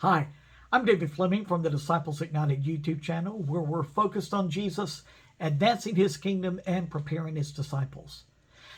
Hi, I'm David Fleming from the Disciples Ignited YouTube channel, where we're focused on Jesus, advancing his kingdom, and preparing his disciples.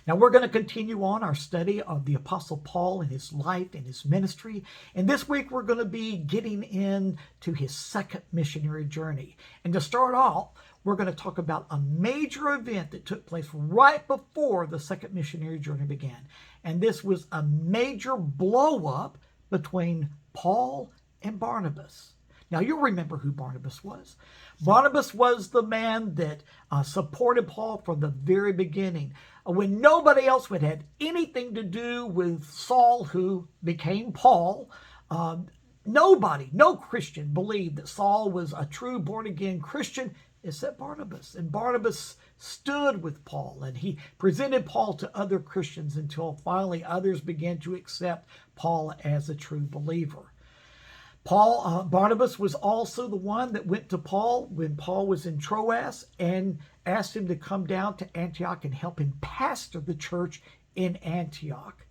Now, we're going to continue on our study of the Apostle Paul and his life and his ministry. And this week, we're going to be getting into his second missionary journey. And to start off, we're going to talk about a major event that took place right before the second missionary journey began. And this was a major blow-up between Paul and Barnabas. Now, you'll remember who Barnabas was. Barnabas was the man that supported Paul from the very beginning. When nobody else would have anything to do with Saul, who became Paul, no Christian believed that Saul was a true born-again Christian except Barnabas. And Barnabas stood with Paul, and he presented Paul to other Christians until finally others began to accept Paul as a true believer. Barnabas was also the one that went to Paul when Paul was in Troas and asked him to come down to Antioch and help him pastor the church in Antioch.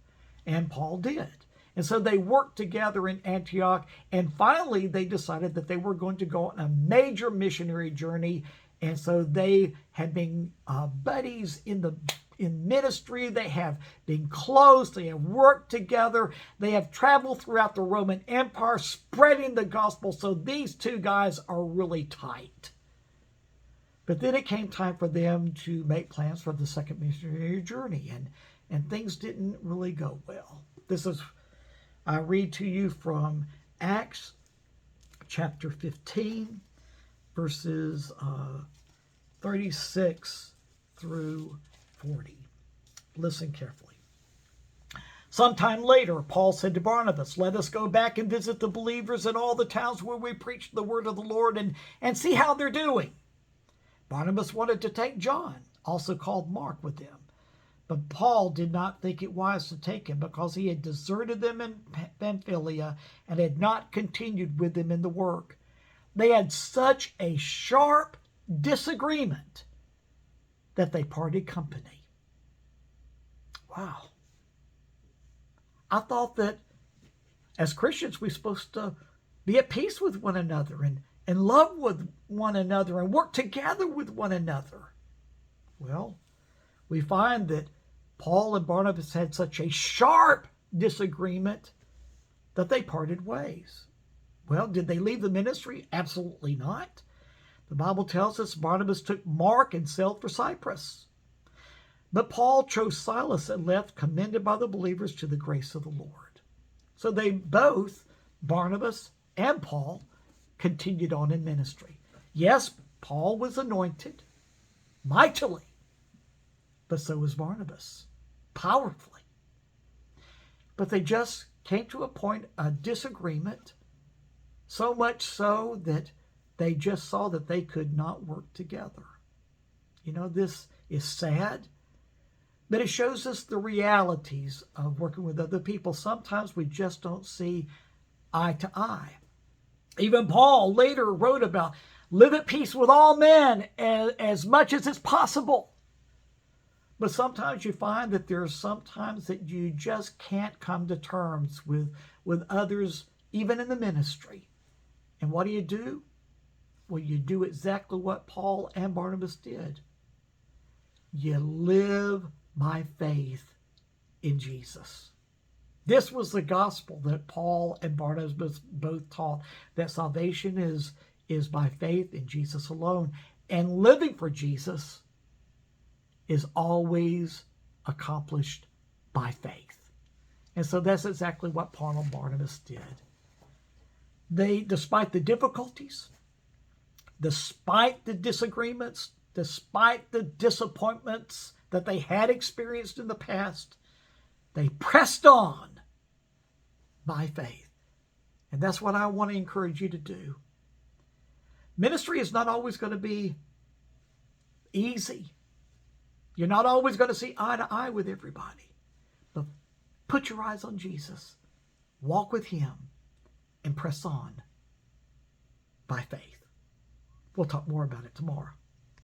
And Paul did. And so they worked together in Antioch, and finally they decided that they were going to go on a major missionary journey. And so they had been buddies in ministry. They have been close. They have worked together. They have traveled throughout the Roman Empire spreading the gospel. So these two guys are really tight. But then it came time for them to make plans for the second missionary journey, and things didn't really go well. I read to you from Acts chapter 15, verses 36 through 40. Listen carefully. Sometime later, Paul said to Barnabas, "Let us go back and visit the believers in all the towns where we preach the word of the Lord and see how they're doing." Barnabas wanted to take John, also called Mark, with them. But Paul did not think it wise to take him because he had deserted them in Pamphylia and had not continued with them in the work. They had such a sharp disagreement that they parted company. Wow. I thought that as Christians we're supposed to be at peace with one another and love with one another and work together with one another. Well, we find that Paul and Barnabas had such a sharp disagreement that they parted ways. Well, did they leave the ministry? Absolutely not. The Bible tells us Barnabas took Mark and sailed for Cyprus. But Paul chose Silas and left, commended by the believers to the grace of the Lord. So they both, Barnabas and Paul, continued on in ministry. Yes, Paul was anointed mightily, but so was Barnabas, powerfully. But they just came to a point of disagreement, so much so that they just saw that they could not work together. You know, this is sad, but it shows us the realities of working with other people. Sometimes we just don't see eye to eye. Even Paul later wrote about live at peace with all men as much as is possible. But sometimes you find that there's sometimes that you just can't come to terms with others, even in the ministry. And what do? Well, you do exactly what Paul and Barnabas did. You live by faith in Jesus. This was the gospel that Paul and Barnabas both taught, that salvation is by faith in Jesus alone. And living for Jesus is always accomplished by faith. And so that's exactly what Paul and Barnabas did. They, despite the difficulties, despite the disagreements, despite the disappointments that they had experienced in the past, they pressed on by faith. And that's what I want to encourage you to do. Ministry is not always going to be easy. You're not always going to see eye to eye with everybody. But put your eyes on Jesus. Walk with him and press on by faith. We'll talk more about it tomorrow.